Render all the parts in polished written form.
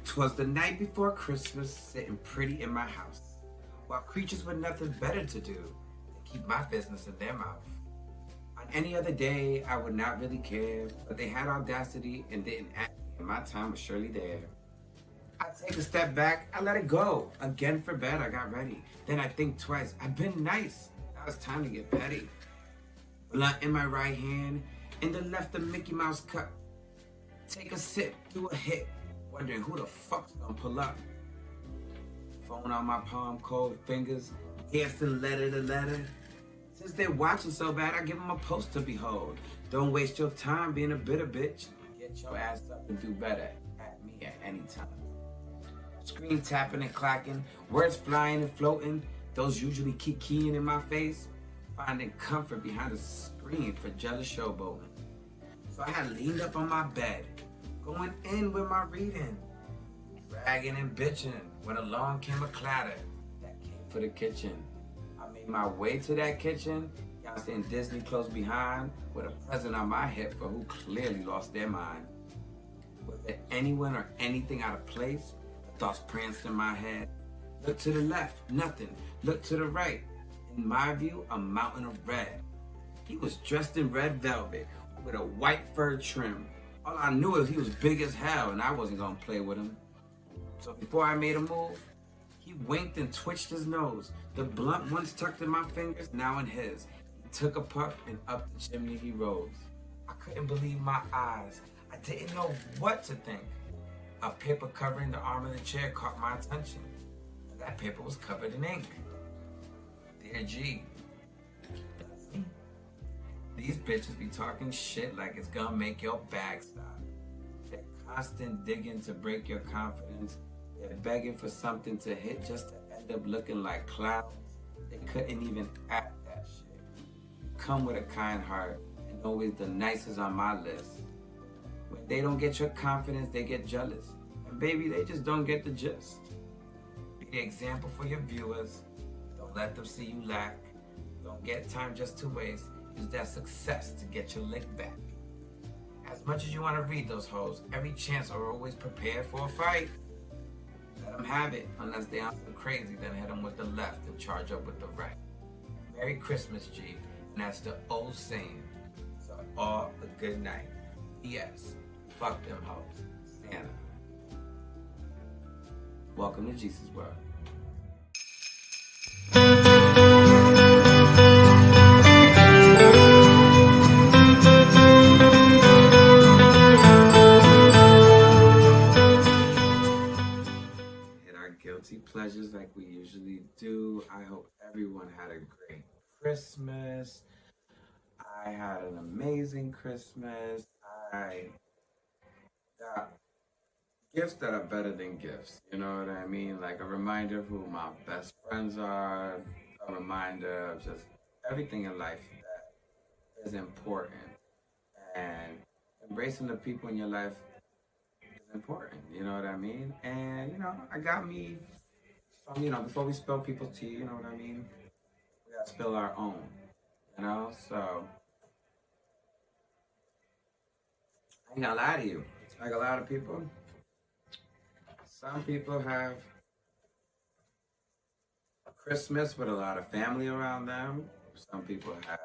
'Twas the night before Christmas, sitting pretty in my house, while creatures with nothing better to do than keep my business in their mouth. On any other day, I would not really care, but they had audacity and didn't act, and my time was surely there. I take a step back, I let it go. Again for bed, I got ready. Then I think twice, I've been nice. Now it's time to get petty. Blunt in my right hand, in the left a Mickey Mouse cup. Take a sip, do a hit, wondering who the fuck's gonna pull up. Phone on my palm, cold fingers, dancing letter to letter. Since they're watching so bad, I give them a post to behold. Don't waste your time being a bitter bitch. Get your ass up and do better at me at any time. Screen tapping and clacking, words flying and floating. Those usually keep keying in my face. Finding comfort behind a screen for jealous showboating. So I had leaned up on my bed, going in with my reading, bragging and bitching when along came a clatter that came for the kitchen. I made my way to that kitchen, y'all seeing Disney close behind, with a present on my hip for who clearly lost their mind. Was there anyone or anything out of place? Thoughts pranced in my head. Look to the left, nothing. Look to the right. In my view, a mountain of red. He was dressed in red velvet with a white fur trim. All I knew is he was big as hell and I wasn't gonna play with him. So before I made a move, he winked and twitched his nose. The blunt once tucked in my fingers, now in his. He took a puff and up the chimney he rose. I couldn't believe my eyes. I didn't know what to think. A paper covering the arm of the chair caught my attention. That paper was covered in ink. Dear G, that's me. These bitches be talking shit like it's gonna make your bag stop. They're constant digging to break your confidence. They're begging for something to hit just to end up looking like clowns. They couldn't even act that shit. You come with a kind heart and always the nicest on my list. When they don't get your confidence, they get jealous. And baby, they just don't get the gist. Be the example for your viewers. Don't let them see you lack. Don't get time just to waste. Use that success to get your lick back. As much as you want to read those hoes, every chance are always prepared for a fight. Let them have it, unless they on some crazy, then hit them with the left and charge up with the right. Merry Christmas, G, and that's the old saying. So all a good night. P.S. Fuck them hoes. Santa. Welcome to Jesus' World. Hit our guilty pleasures like we usually do. I hope everyone had a great Christmas. I had an amazing Christmas. I got gifts that are better than gifts, you know what I mean? Like a reminder of who my best friends are, a reminder of just everything in life that is important. And embracing the people in your life is important, you know what I mean? And, you know, I got me some, you know, before we spill people's tea, you know what I mean? We gotta spill our own, you know? So, I ain't gonna lie to you. Like a lot of people, some people have Christmas with a lot of family around them. Some people have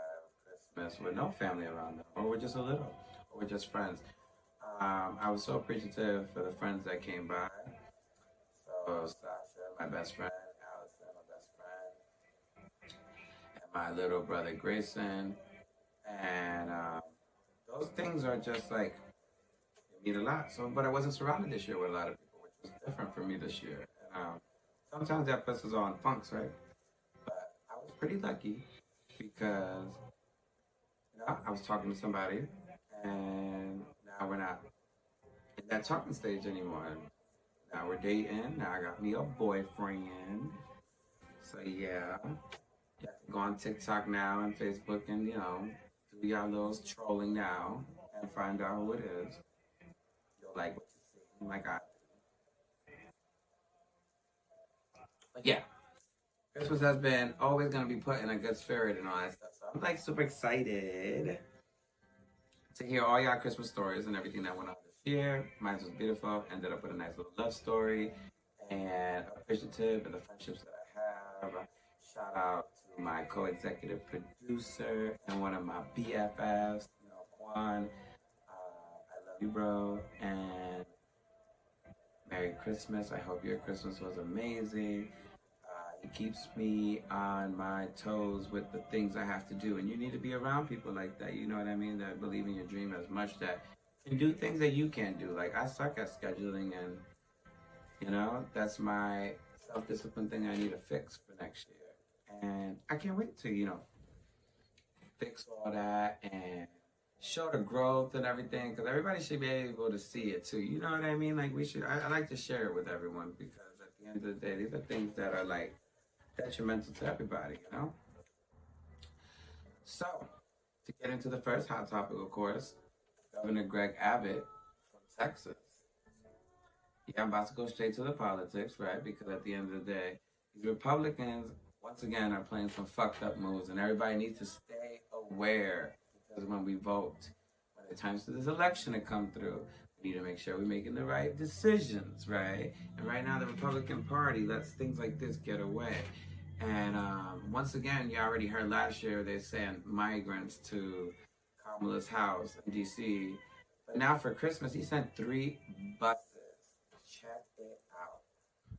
Christmas with no family around them, or with just a little, or with just friends. I was so appreciative for the friends that came by. So Sasha, my best friend, Allison, my best friend, and my little brother Grayson. And those things are just like, meet a lot. So, but I wasn't surrounded this year with a lot of people, which was different for me this year. And, sometimes that puts us on funks, right? But I was pretty lucky because, you know, I was talking to somebody, and now we're not in that talking stage anymore. Now we're dating. Now I got me a boyfriend. So yeah, you have to go on TikTok now and Facebook and, you know, do y'all little trolling now and find out who it is. You'll like what you see, like I do. But yeah, Christmas has been always going to be put in a good spirit and all that stuff. So I'm like super excited to hear all y'all Christmas stories and everything that went on this year. Mine was beautiful. Ended up with a nice little love story, and appreciative of the friendships that I have. Shout out to my co-executive producer and one of my BFFs, Quan. I love you, bro, and Merry Christmas. I hope your Christmas was amazing. It keeps me on my toes with the things I have to do. And you need to be around people like that, you know what I mean? That believe in your dream as much, that can do things that you can't do. Like, I suck at scheduling, and, that's my self-discipline thing I need to fix for next year. And I can't wait to, fix all that and show the growth and everything, because everybody should be able to see it too. You know what I mean? Like, I like to share it with everyone, because at the end of the day, these are things that are like detrimental to everybody. So, to get into the first hot topic, of course, Governor Greg Abbott from Texas. Yeah, I'm about to go straight to the politics, right? Because at the end of the day, these Republicans, once again, are playing some fucked up moves, and everybody needs to stay aware, because when we vote, when it comes to this election to come through, we need to make sure we're making the right decisions, right? And right now, the Republican Party lets things like this get away. And once again, you already heard last year they sent migrants to Kamala's house in D.C. But now for Christmas, he sent 3 buses. Check it out.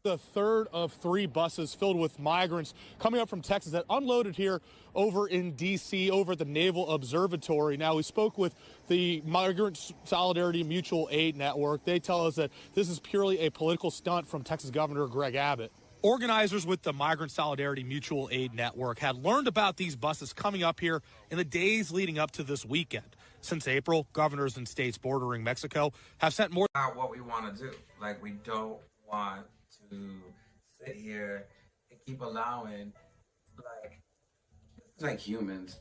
The third of 3 buses filled with migrants coming up from Texas that unloaded here over in D.C. over at the Naval Observatory. Now, we spoke with the Migrant Solidarity Mutual Aid Network. They tell us that this is purely a political stunt from Texas Governor Greg Abbott. Organizers with the Migrant Solidarity Mutual Aid Network had learned about these buses coming up here in the days leading up to this weekend. Since April, governors in states bordering Mexico have sent more. Not what we want to do. Like, we don't want to sit here and keep allowing, it's like humans.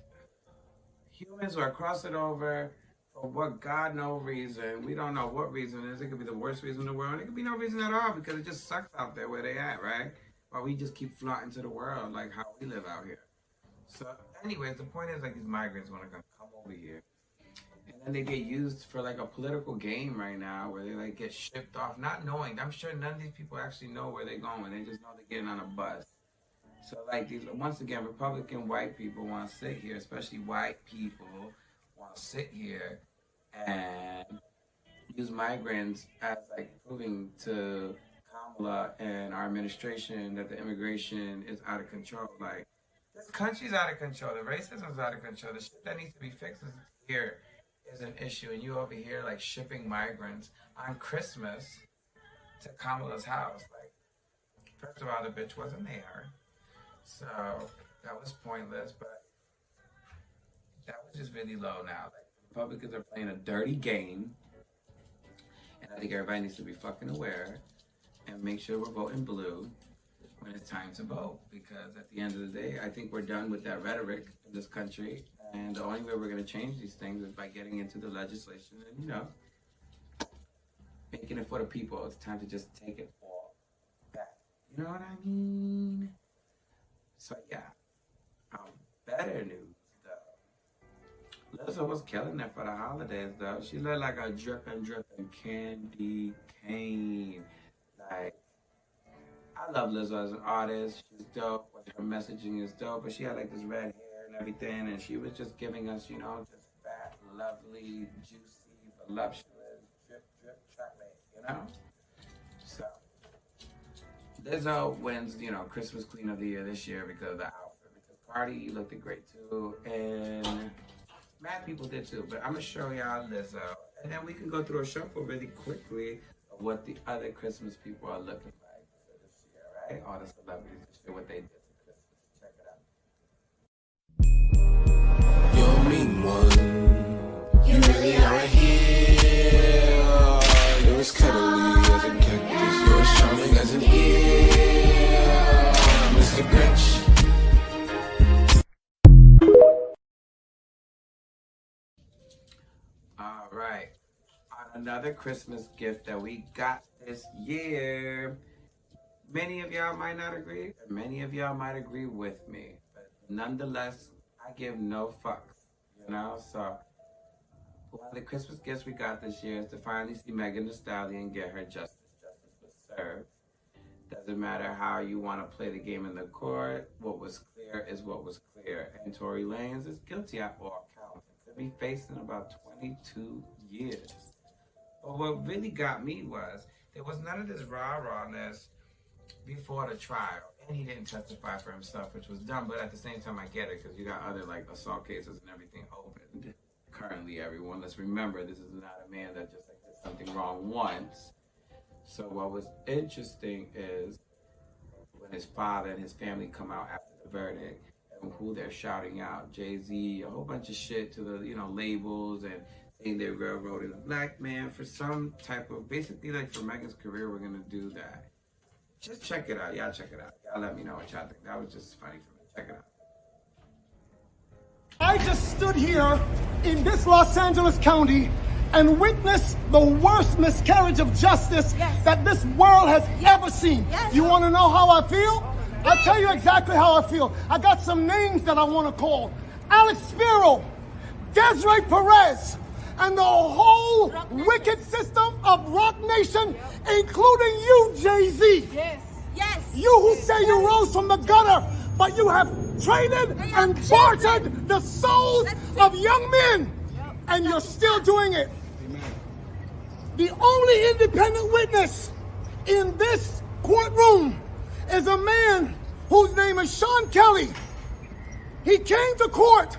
Humans are crossing over for what God no reason. We don't know what reason it is. It could be the worst reason in the world. It could be no reason at all, because it just sucks out there where they at, right? But we just keep flaunting to the world like how we live out here. So anyways, the point is, like, these migrants want to come over here. And then they get used for like a political game right now, where they like get shipped off, not knowing. I'm sure none of these people actually know where they're going. They just know they're getting on a bus. So like these, once again, Republican white people want to sit here, especially white people want to sit here and use migrants as like proving to Kamala and our administration that the immigration is out of control. Like, this country's out of control. The racism's out of control. The shit that needs to be fixed is here is an issue, and you over here like shipping migrants on Christmas to Kamala's house. Like, first of all, the bitch wasn't there, so that was pointless. But that was just really low now. Like, Republicans are playing a dirty game, and I think everybody needs to be fucking aware and make sure we're voting blue when it's time to vote, because at the end of the day, I think we're done with that rhetoric in this country, and the only way we're going to change these things is by getting into the legislation and, making it for the people. It's time to just take it all back. You know what I mean? So yeah, better news though. Lizzo was killing it for the holidays though. She looked like a dripping candy cane. Like, I love Lizzo as an artist. She's dope. Her messaging is dope. But she had like this red hair and everything, and she was just giving us, just fat, lovely, juicy, voluptuous, drip, chocolate, So, Lizzo wins, Christmas Queen of the Year this year because of the outfit. Because Cardi, you looked great too, and mad people did too. But I'm gonna show y'all Lizzo, and then we can go through a shuffle really quickly of what the other Christmas people are looking like for this year, right? All the celebrities and shit, what they did for Christmas. Check it out. You're a mean one. You really are a hero. You're as cuddly as a cactus. You're as charming as an ear. Mr. Grinch. All right. Another Christmas gift that we got this year. Many of y'all might not agree, and many of y'all might agree with me. But nonetheless, I give no fucks, So One of the Christmas gifts we got this year is to finally see Megan Thee Stallion get her justice. Justice was served. Doesn't matter how you want to play the game in the court. What was clear is what was clear. And Tory Lanez is guilty at all counts and could be facing about 22 years. But what really got me was there was none of this rah-rahness before the trial. And he didn't testify for himself, which was dumb. But at the same time, I get it because you got other like assault cases and everything opened. Currently, everyone, let's remember, this is not a man that just like did something wrong once. So what was interesting is when his father and his family come out after the verdict and who they're shouting out, Jay-Z, a whole bunch of shit to the, labels and saying they're railroading a black man for some type of, basically like for Megan's career, we're going to do that. Just check it out. Y'all check it out. Y'all let me know what y'all think. That was just funny for me. Check it out. I just stood here in this Los Angeles County and witnessed the worst miscarriage of justice that this world has ever seen. You want to know how I feel? I'll tell you exactly how I feel. I got some names that I want to call. Alex Spiro, Desiree Perez, and the whole wicked system of Rock Nation, including you, Jay-Z. Yes. You who say you rose from the gutter, but you have traded and bartered the souls of young men, and you're still doing it. The only independent witness in this courtroom is a man whose name is Sean Kelly. He came to court,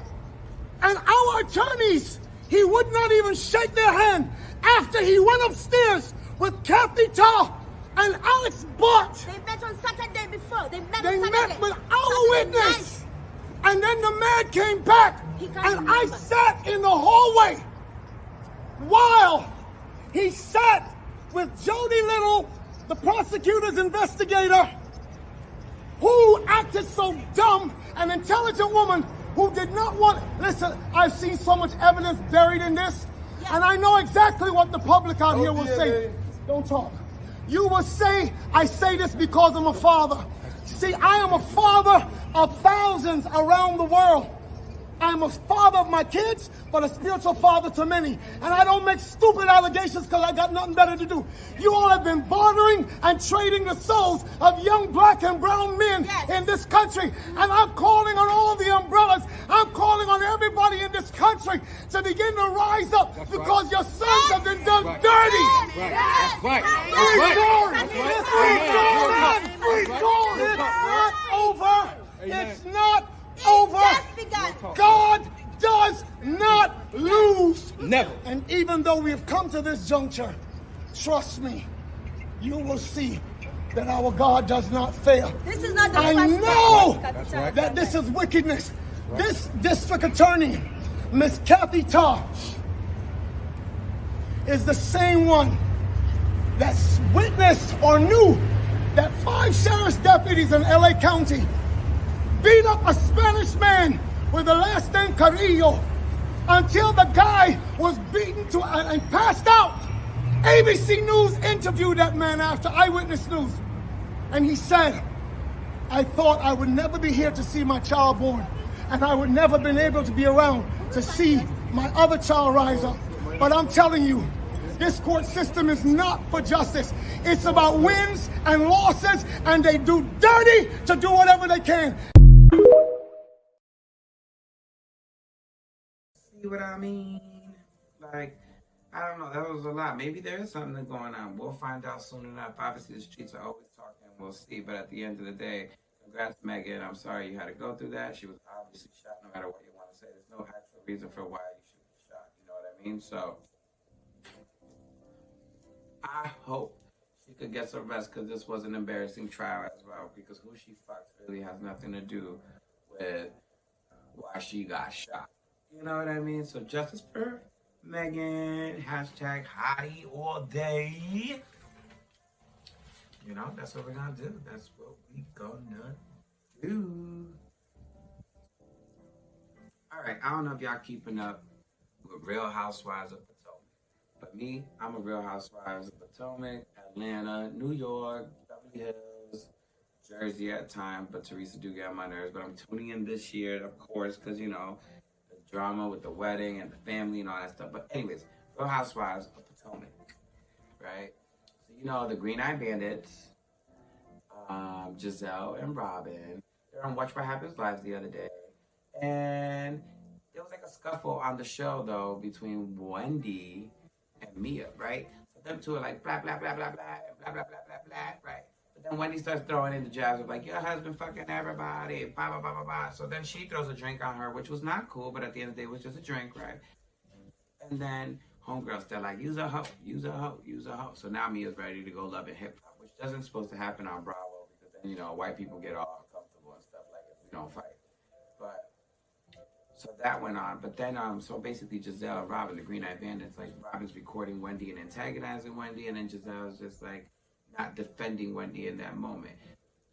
and our attorneys, he would not even shake their hand after he went upstairs with Kathy Ta and Alex Bott. They met on Saturday before. They met with our witness. And then the man came back, and I sat in the hallway while he sat with Jody Little, the prosecutor's investigator, who acted so dumb, an intelligent woman who did not want... Listen, I've seen so much evidence buried in this, and I know exactly what the public out here will say. Don't talk. You will say, I say this because I'm a father. See, I am a father of thousands around the world. I'm a father of my kids, but a spiritual father to many. And I don't make stupid allegations because I got nothing better to do. You all have been bartering and trading the souls of young black and brown men in this country. And I'm calling on all the umbrellas. I'm calling on everybody in this country to begin to rise up because your sons have been done dirty. It's not over. God does not lose. Never. And even though we have come to this juncture, trust me, you will see that our God does not fail. This is not the I first know time. that this is wickedness. This district attorney, Miss Kathy Ta, is the same one that witnessed or knew that 5 sheriff's deputies in LA County beat up a Spanish man with the last name Carrillo until the guy was beaten to and passed out. ABC News interviewed that man after Eyewitness News, and he said, I thought I would never be here to see my child born, and I would never been able to be around to see my other child rise up. But I'm telling you, this court system is not for justice. It's about wins and losses, and they do dirty to do whatever they can. See what I mean? Like, I don't know. That was a lot. Maybe there is something going on. We'll find out soon enough. Obviously, the streets are always talking. We'll see. But at the end of the day, congrats, Megan. I'm sorry you had to go through that. She was obviously shot, no matter what you want to say. There's no actual reason for why you should be shot. You know what I mean? So, I hope she could get some rest because this was an embarrassing trial as well. Because who she fucks really has nothing to do with why she got shot. You know what I mean? So justice for Megan. Hashtag hottie all day. You know, that's what we're going to do. That's what we gonna do. All right. I don't know if y'all keeping up with Real Housewives of Potomac. But me, I'm a Real Housewives of Potomac, Atlanta, New York, Beverly Hills, Jersey at times. But Teresa do get on my nerves. But I'm tuning in this year, of course, because, you know, drama with the wedding and the family and all that stuff. But anyways, Real Housewives of Potomac, right? So you know the Green Eye Bandits, Giselle and Robin. They're on Watch What Happens Live the other day, and there was like a scuffle on the show though between Wendy and Mia, right? So them two are like blah blah blah blah blah blah blah blah blah blah, right? But then Wendy starts throwing in the jabs of like your husband fucking everybody, blah blah blah blah blah. So then she throws a drink on her, which was not cool, but at the end of the day it was just a drink, right? And then homegirls they're like use a hoe, use a hoe, use a hoe. So now Mia's ready to go love and hip hop, which doesn't supposed to happen on Bravo because then you know white people get all uncomfortable and stuff like if we don't fight, but. So that went on, but then so basically Giselle and Robin, the Green Eye Bandits, like Robin's recording Wendy and antagonizing Wendy, and then Giselle's just like not defending Wendy in that moment.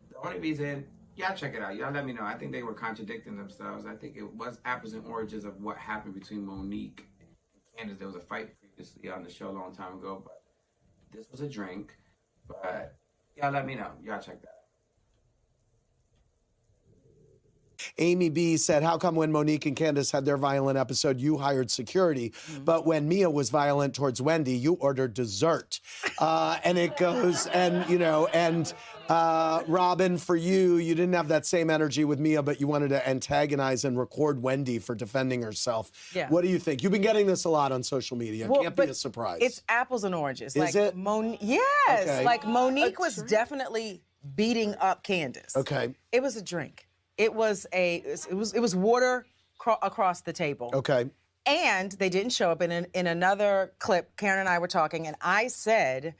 The only reason, y'all check it out, y'all let me know. I think they were contradicting themselves. I think it was apples and oranges of what happened between Monique and Candace. There was a fight previously on the show a long time ago, but this was a drink. But y'all let me know. Y'all check that out. Amy B said, how come when Monique and Candace had their violent episode, you hired security, but when Mia was violent towards Wendy, you ordered dessert? And it goes, and, you know, and Robin, for you didn't have that same energy with Mia, but you wanted to antagonize and record Wendy for defending herself. Yeah. What do you think? You've been getting this a lot on social media. It can't be a surprise. It's apples and oranges. Is it? Yes. Okay. Like Monique was definitely beating up Candace. Okay. It was a drink. It was water across the table. Okay. And they didn't show up in another clip. Karen and I were talking, and I said,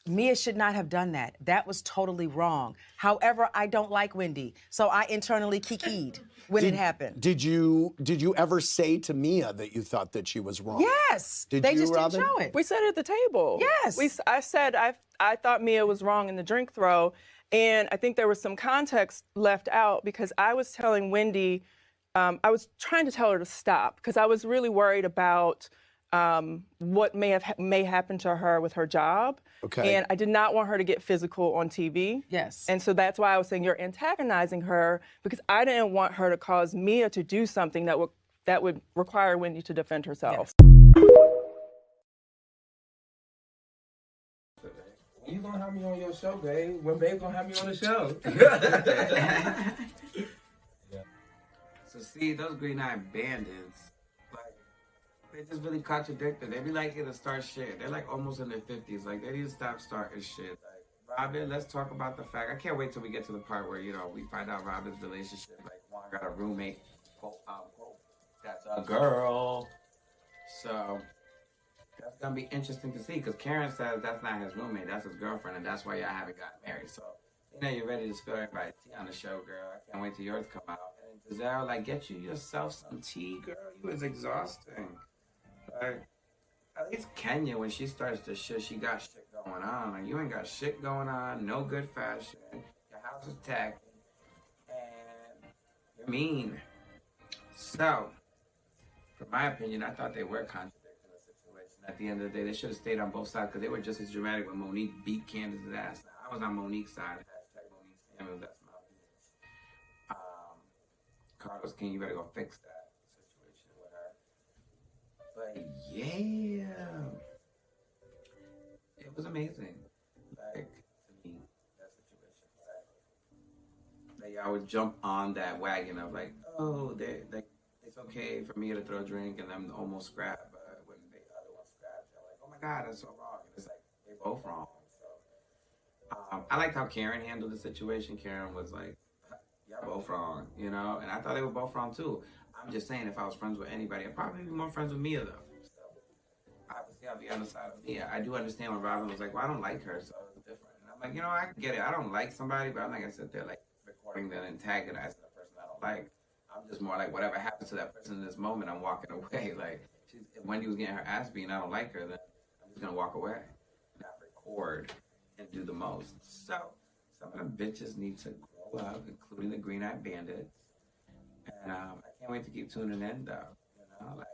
Mia should not have done that. That was totally wrong. However, I don't like Wendy, so I internally kikied when it happened. Did you ever say to Mia that you thought that she was wrong? Yes. Did they you, just Robin? didn't show it. We said it at the table. Yes. I said I thought Mia was wrong in the drink throw, and I think there was some context left out because I was telling Wendy, I was trying to tell her to stop because I was really worried about what may happen to her with her job. Okay. And I did not want her to get physical on TV. Yes. And so that's why I was saying you're antagonizing her because I didn't want her to cause Mia to do something that would require Wendy to defend herself. Yes. You gonna have me on your show, babe? When babe gonna have me on the show? Yeah. So see, those Green Eye Bandits, like, they just really contradicted. They be like to start shit. They're like almost in their 50s. Like, they need to stop starting shit. Like, Robin, let's talk about the fact. I can't wait till we get to the part where, you know, we find out Robin's relationship. Like, Juan got a roommate, quote unquote, that's a girl. So that's gonna be interesting to see because Karen says that's not his roommate, that's his girlfriend, and that's why y'all haven't gotten married. So you know you're ready to spill everybody's tea on the show, girl. I can't wait till yours come out. And Giselle, like, get you yourself some tea, girl. You was exhausting. Like, at least Kenya, when she starts to shit, she got shit going on. Like, you ain't got shit going on, no good fashion. Your house is tacky, and you're mean. So, from my opinion, I thought they were contradicting the situation. At the end of the day, they should have stayed on both sides because they were just as dramatic when Monique beat Candace's ass. I was on Monique's side. Hashtag Monique Samuels, that's my opinion. Carlos King, you better go fix that situation with her. But yeah, it was amazing. Like, to me, that situation. Like y'all would jump on that wagon of like, oh, it's okay for me to throw a drink and them almost scrap, but when the other one scraps, they're like, oh my God, that's so wrong. And it's like, they both wrong. So I liked how Karen handled the situation. Karen was like, y'all both wrong, you know? And I thought they were both wrong too. I'm just saying if I was friends with anybody, I'd probably be more friends with Mia though. So obviously I'll be on the side of Mia. I do understand when Robin was like, well, I don't like her, so it's different. And I'm like, you know, I get it. I don't like somebody, but I'm not gonna sit there like recording them antagonizing the person I don't like. I'm just more like, whatever happens to that person in this moment, I'm walking away. Like, if Wendy was getting her ass beat and I don't like her, then I'm just gonna walk away, not record and do the most. So some of them bitches need to grow up, including the Green Eye Bandits. And I can't wait to keep tuning in, though. You know, like,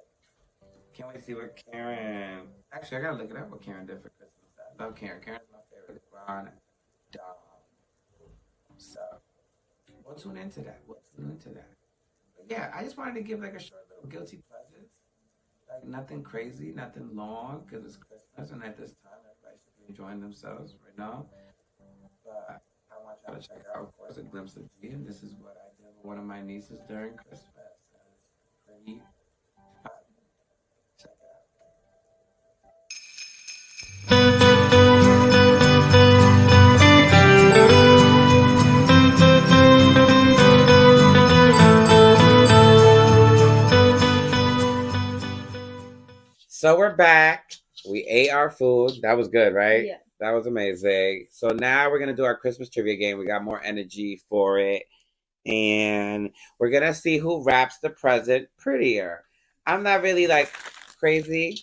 can't wait to see what Karen. Actually, I gotta look it up what Karen did for Christmas. I love Karen. Karen's my favorite. Ron, Dom. So we'll tune into that. Yeah, I just wanted to give like a short little guilty pleasure. Like nothing crazy, nothing long, because it's Christmas and at this time everybody should be enjoying themselves right now. But I want y'all to check out, of course, a glimpse of G, and this is what I did with one of my nieces during Christmas. And it's pretty hot. Check it out. So we're back. We ate our food. That was good, right? Yeah. That was amazing. So now we're gonna do our Christmas trivia game. We got more energy for it. And we're gonna see who wraps the present prettier. I'm not really like crazy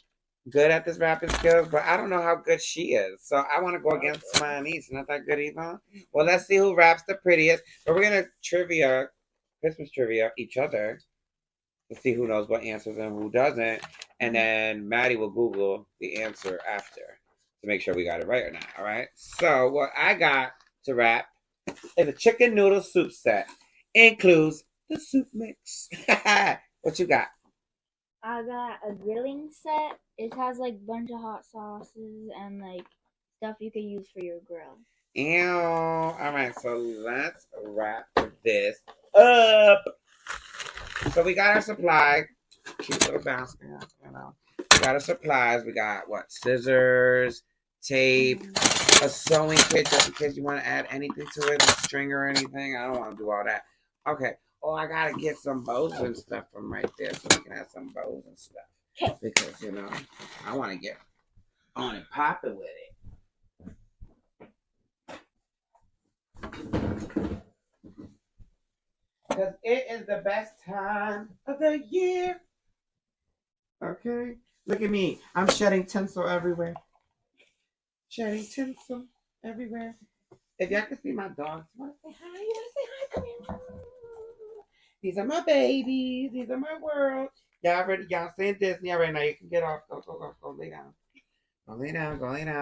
good at this wrapping skills, but I don't know how good she is. So I wanna go against my niece. Not that good either. Well, let's see who wraps the prettiest. But we're gonna Christmas trivia each other to see who knows what answers and who doesn't. And then Maddie will Google the answer after to make sure we got it right or not. All right. So what I got to wrap is a chicken noodle soup set. Includes the soup mix. What you got? I got a grilling set. It has like a bunch of hot sauces and like stuff you could use for your grill. Ew. All right. So let's wrap this up. So we got our supply. Cute little basket, you know. We got our supplies. We got what? Scissors, tape, a sewing kit just in case you want to add anything to it, a string or anything. I don't want to do all that. Okay. Oh, I gotta get some bows and stuff from right there so we can have some bows and stuff. Okay. Because you know, I want to get on and popping with it. Because it is the best time of the year. Okay? Look at me. I'm shedding tinsel everywhere. Shedding tinsel everywhere. If y'all can see my dogs, you want to say hi? You want to say hi? Come here. These are my babies. These are my world. Y'all saying Disney already. Now you can get off. Go lay down. Go lay down.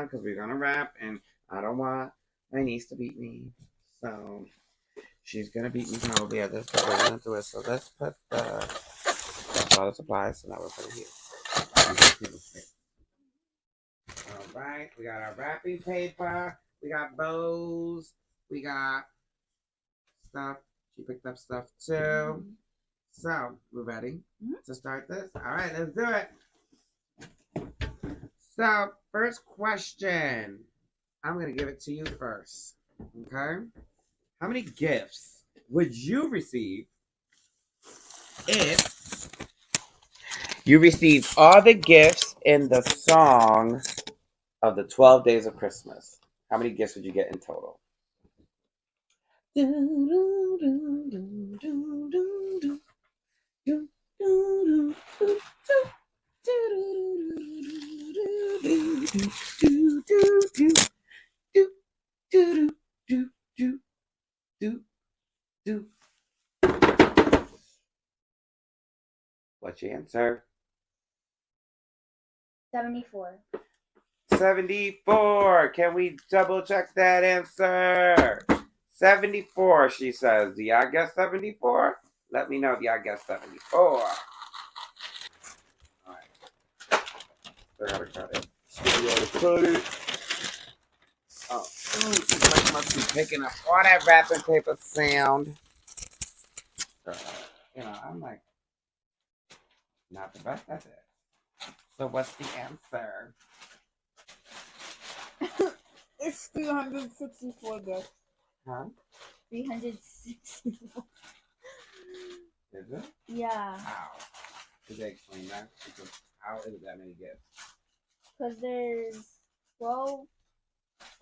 Because we're going to wrap. And I don't want my niece to beat me. So... she's gonna beat me probably at this, but we're gonna do it. So let's put that's all the supplies. So now we're putting here. All right, we got our wrapping paper. We got bows. We got stuff. She picked up stuff too. So we're ready to start this. All right, let's do it. So first question, I'm gonna give it to you first. Okay. How many gifts would you receive if you received all the gifts in the song of the 12 Days of Christmas? How many gifts would you get in total? What's your answer? 74. 74. Can we double check that answer? 74, she says. Do y'all guess 74? Let me know if y'all guess 74. All right. I gotta cut it. Oh, she must be picking up all that wrapping paper sound. You know, I'm like, not the best at it. So what's the answer? It's 364 gifts. Huh? 364. Is it? Yeah. How? Could they explain that? Because how is it that many gifts? Because there's 12.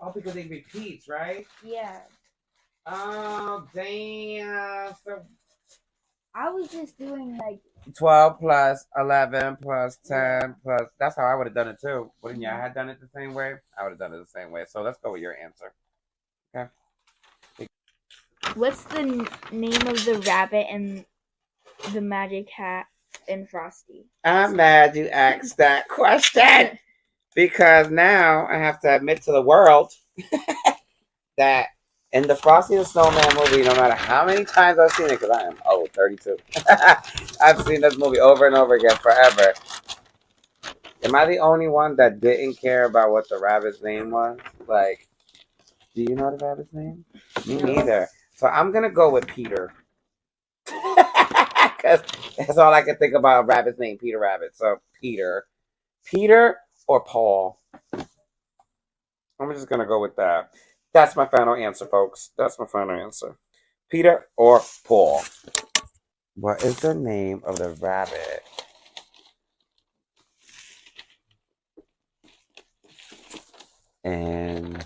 Oh, because it repeats, right? Yeah. Oh, damn. So I was just doing like 12 plus 11 plus 10 plus. That's how I would have done it too. Wouldn't y'all have done it the same way? I would have done it the same way. So let's go with your answer. Okay. what's the name of the rabbit and the magic hat in Frosty? I'm mad you asked that question because now I have to admit to the world that in the Frosty the Snowman movie, no matter how many times I've seen it, because I am old, 32. I've seen this movie over and over again forever. Am I the only one that didn't care about what the rabbit's name was? Like, do you know the rabbit's name? Me neither. So I'm gonna go with Peter. Because that's all I can think about a rabbit's name, Peter Rabbit. So Peter. Peter or Paul? I'm just gonna go with that. That's my final answer, folks. That's my final answer. Peter or Paul? What is the name of the rabbit? And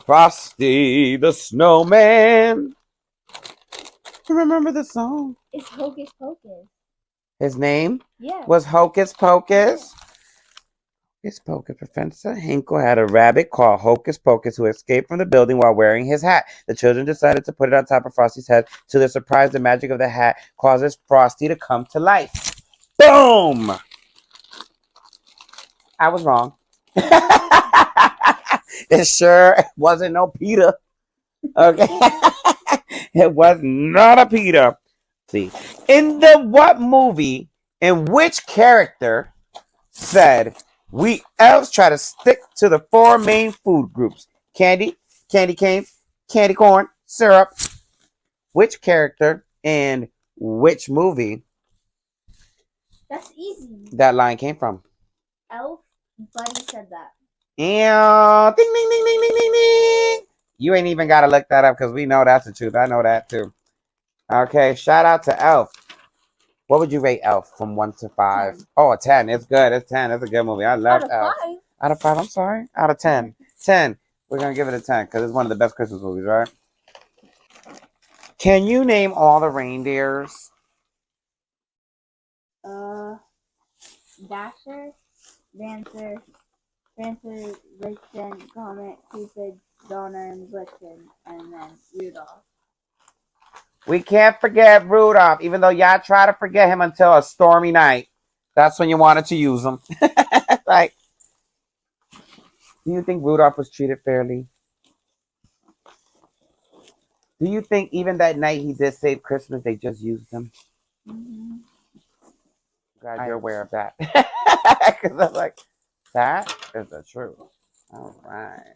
Frosty the Snowman. Remember the song? It's Hocus Pocus. His name Yeah. was Hocus Pocus. Hocus Pocus. Professor Hinkle had a rabbit called Hocus Pocus who escaped from the building while wearing his hat. The children decided to put it on top of Frosty's head. To their surprise, the magic of the hat causes Frosty to come to life. Boom! I was wrong. It sure wasn't no Peter. Okay. It was not a Peter. See, in the what movie, in which character said, "We elves try to stick to the 4 main food groups: candy, candy canes, candy corn, syrup"? Which character and which movie That's easy. that line came from? Elf, Buddy said that. And ding, ding, ding, ding, ding, ding, ding. You ain't even got to look that up because we know that's the truth. I know that too. Okay, shout out to Elf. What would you rate Elf from 1 to 5? 10. Oh, a 10. It's good. It's 10. It's a good movie. I love Elf. 5. Out of 5, I'm sorry. Out of 10. 10. We're going to give it a 10 because it's one of the best Christmas movies, right? Can you name all the reindeers? Dasher, Dancer, Prancer, Vixen, Comet, Cupid, Donner, and Blitzen, and then Rudolph. We can't forget Rudolph, even though y'all try to forget him until a stormy night. That's when you wanted to use him. Like, do you think Rudolph was treated fairly? Do you think even that night he did save Christmas, they just used him? Mm-hmm. Glad you're aware of that. Because I'm like, that is the truth. All right.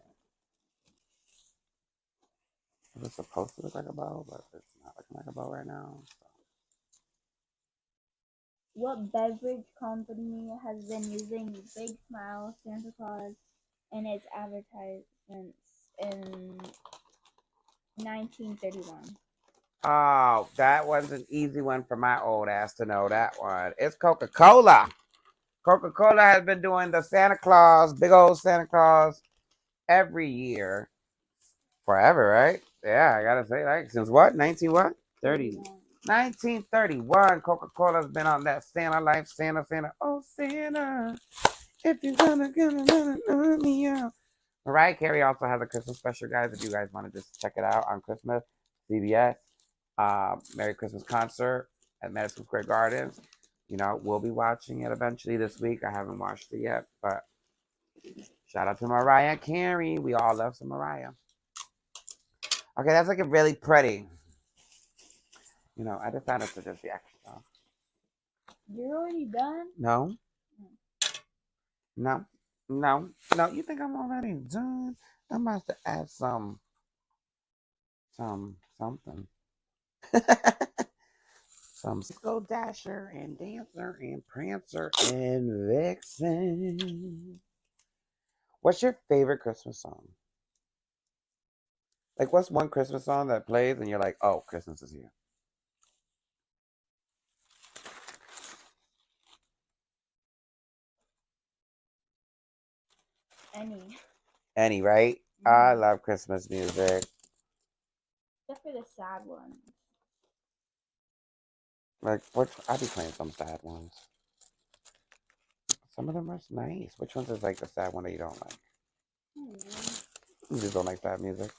It was supposed to look like a bow, but it's not looking like a bow right now. So. What beverage company has been using Big Smile Santa Claus in its advertisements in 1931? Oh, that was an easy one for my old ass to know that one. It's Coca-Cola. Coca-Cola has been doing the Santa Claus, big old Santa Claus, every year. Forever, right? Yeah, I gotta say, like, since what? 19 what? 30. 1931, Coca-Cola's been on that Santa life, Santa, Santa. Oh, Santa, if you're gonna let me out. Mariah Carey also has a Christmas special, guys. If you guys want to just check it out on Christmas, CBS, Merry Christmas concert at Madison Square Gardens. You know, we'll be watching it eventually this week. I haven't watched it yet, but shout out to Mariah Carey. We all love some Mariah. Okay, that's looking really pretty. You know, I decided to just be extra. You're already done? No. No. No. No. You think I'm already done? I'm about to add something. Let's go Dasher and Dancer and Prancer and Vixen. What's your favorite Christmas song? Like, what's one Christmas song that plays and you're like, oh, Christmas is here? Any, right? I love Christmas music. Except for the sad ones. Like, I'll be playing some sad ones. Some of them are nice. Which ones is like the sad one that you don't like? You just don't like sad music.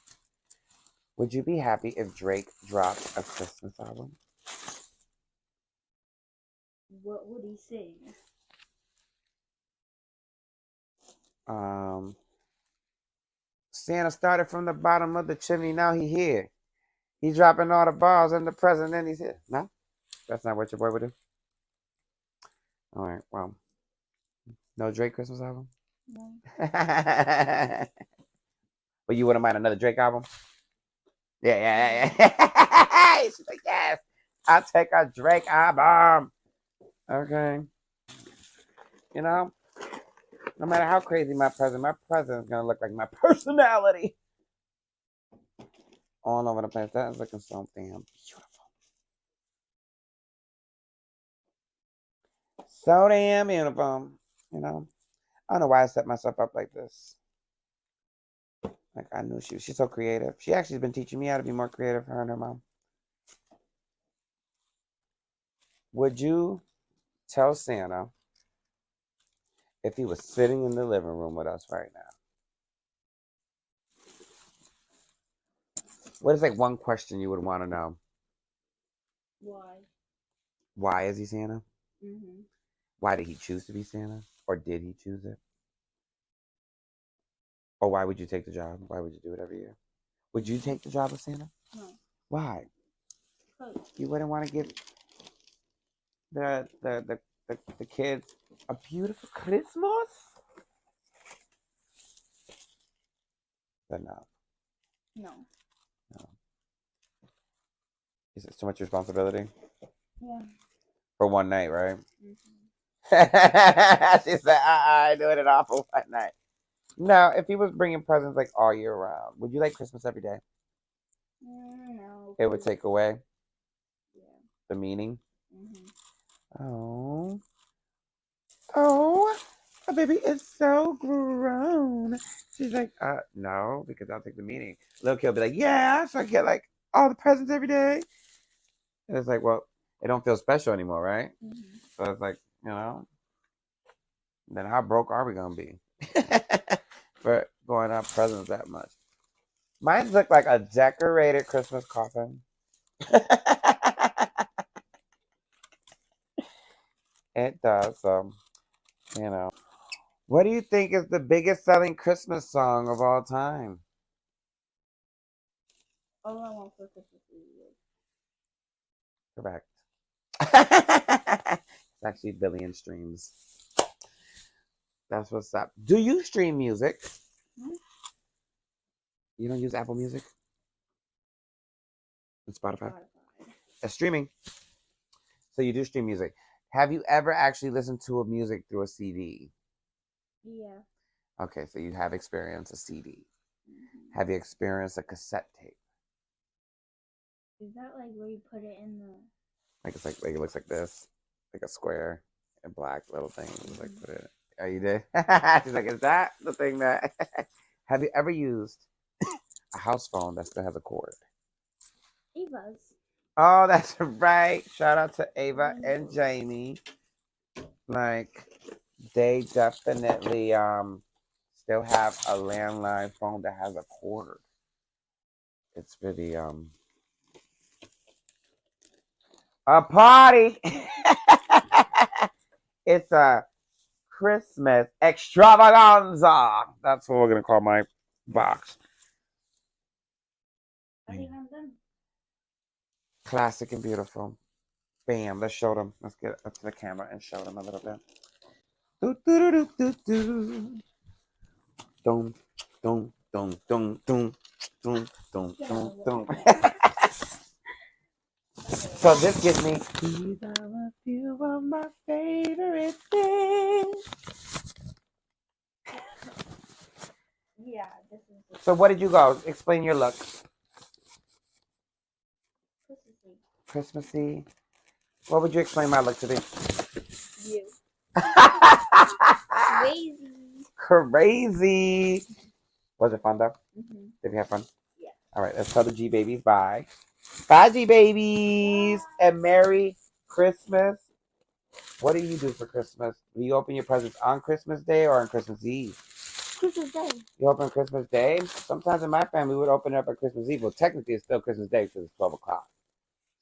Would you be happy if Drake dropped a Christmas album? What would he sing? Santa started from the bottom of the chimney, now he here. He's dropping all the balls and the present, and he's here. No, that's not what your boy would do. All right, well, no Drake Christmas album. No. But you wouldn't mind another Drake album? Yeah. She's like, yes, I'll take a Drake album. Okay. You know, no matter how crazy my present is gonna look like my personality. All over the place. That is looking so damn beautiful. So damn beautiful. You know, I don't know why I set myself up like this. Like, I knew she's so creative. She actually has been teaching me how to be more creative, her and her mom. Would you tell Santa if he was sitting in the living room with us right now? What is like one question you would want to know? Why? Why is he Santa? Mm-hmm. Why did he choose to be Santa? Or did he choose it? Or why would you take the job? Why would you do it every year? Would you take the job of Santa? No. Why? Because. You wouldn't want to give the kids a beautiful Christmas? But no. No. Is it too much responsibility? Yeah. For one night, right? Mm-hmm. She said, I doing it all for one night. Now, if he was bringing presents like all year round, would you like Christmas every day? No. It would take away Yeah. the meaning. Mm-hmm. Oh, my baby is so grown. She's like, no, because I'll take the meaning. Little kid will be like, yeah, so I get like all the presents every day. And it's like, well, it don't feel special anymore, right? Mm-hmm. So it's like, you know, then how broke are we gonna be for going out presents that much? Mine look like a decorated Christmas coffin. It does. So, you know. What do you think is the biggest selling Christmas song of all time? All I Want for Christmas is You. Correct. It's actually 1 billion streams. That's what's up. Do you stream music? Hmm? You don't use Apple Music? And Spotify? That's streaming. So you do stream music. Have you ever actually listened to a music through a CD? Yeah. Okay, so you have experienced a CD. Mm-hmm. Have you experienced a cassette tape? Is that like where you put it in the? Like it's like it looks like this, like a square and black little thing. Just like put it. Oh, you did? She's like, is that the thing that? Have you ever used a house phone that still has a cord? Ava's. Oh, that's right. Shout out to Ava and Jamie. Like, they definitely still have a landline phone that has a cord. It's really a party. It's a Christmas extravaganza. That's what we're gonna call my box. I think I'm done. Classic and beautiful. Bam. Let's show them. Let's get up to the camera and show them a little bit. Do do do do do. Dum dum dum dum dum dum dum dum dum. So this gives me. These are a few of my favorite things. Yeah, this is. So what did you go? Explain your look. Christmassy. Christmassy. What would you explain my look to be? You. Crazy. Crazy. Was it fun though? Mm-hmm. Did you have fun? Yeah. All right, let's tell the G babies bye. Bye, G babies, and Merry Christmas. What do you do for Christmas? Do you open your presents on Christmas Day or on Christmas Eve? Christmas Day. You open Christmas Day? Sometimes in my family, we would open it up on Christmas Eve. Well, technically, it's still Christmas Day because it's 12 o'clock.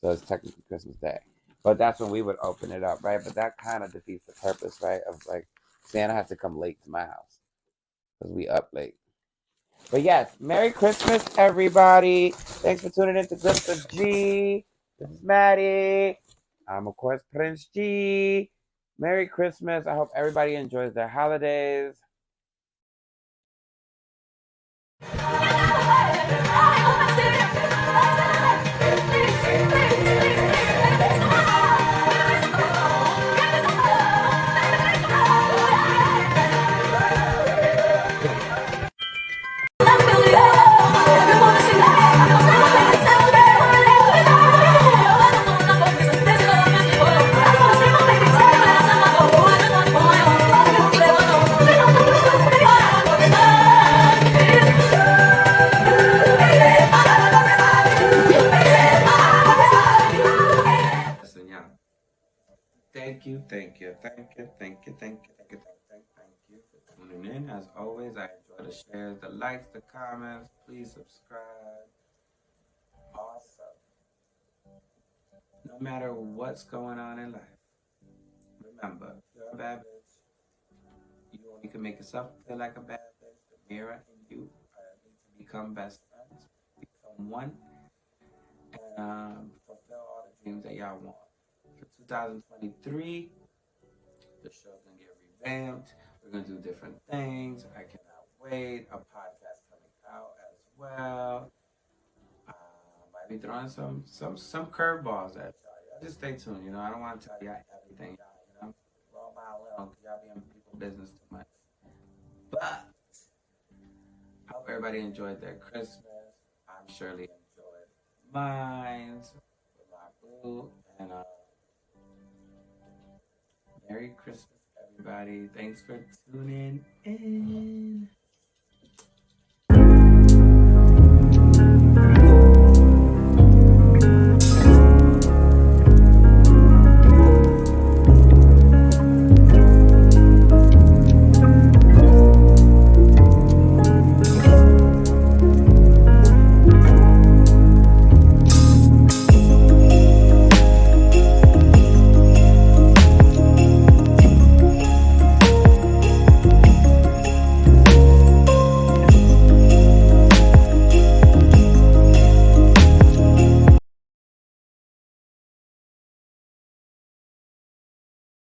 So it's technically Christmas Day. But that's when we would open it up, right? But that kind of defeats the purpose, right? Of like, Santa has to come late to my house because we up late. But yes, Merry Christmas, everybody. Thanks for tuning in to Geester G. This is Maddie. I'm, of course, Prince G. Merry Christmas. I hope everybody enjoys their holidays. Listen, y'all. Thank you for tuning in. As always, I enjoy the shares, the likes, the comments. Please subscribe. Also, no matter what's going on in life, remember, you're a bad bitch. You only can make yourself feel like a bad bitch. The mirror and you need to become best friends, become one, and fulfill all the dreams that y'all want. For 2023, the show's gonna get revamped. We're gonna do different things. I cannot wait. A podcast coming out as well. Might be throwing some curveballs at y'all. Just stay tuned. You know, I don't want to tell y'all everything. Y'all, roll my little, cause y'all be in people's business too much. But I hope everybody enjoyed their Christmas. I'm surely enjoyed mine with my boo. And Merry Christmas, everybody. Thanks for tuning in.